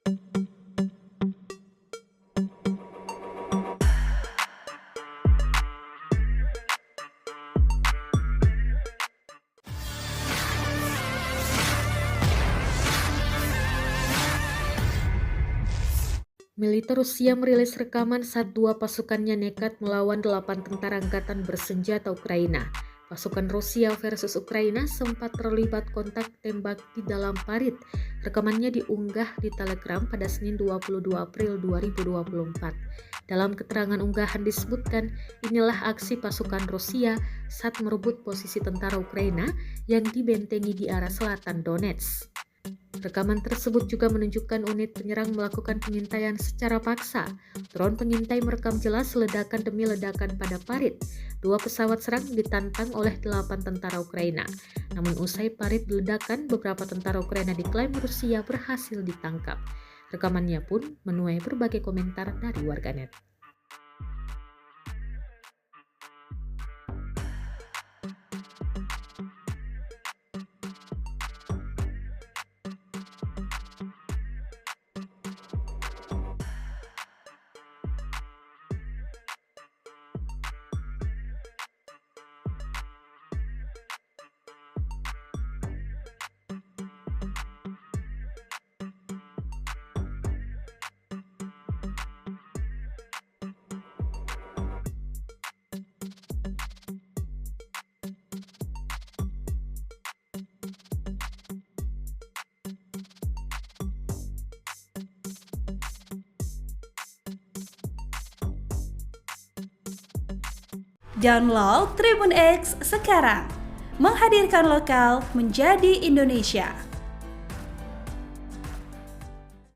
Militer Rusia merilis rekaman saat dua pasukannya nekat melawan 8 tentara angkatan bersenjata Ukraina. Pasukan Rusia versus Ukraina sempat terlibat kontak tembak di dalam parit. Rekamannya diunggah di Telegram pada Senin 22 April 2024. Dalam keterangan unggahan disebutkan, inilah aksi pasukan Rusia saat merebut posisi tentara Ukraina yang dibentengi di arah selatan Donetsk. Rekaman tersebut juga menunjukkan unit penyerang melakukan pengintaian secara paksa. Drone pengintai merekam jelas ledakan demi ledakan pada parit. Dua pesawat serang ditantang oleh 8 tentara Ukraina. Namun usai parit ledakan, beberapa tentara Ukraina diklaim Rusia berhasil ditangkap. Rekamannya pun menuai berbagai komentar dari warganet. Download Tribun X sekarang, menghadirkan lokal menjadi Indonesia.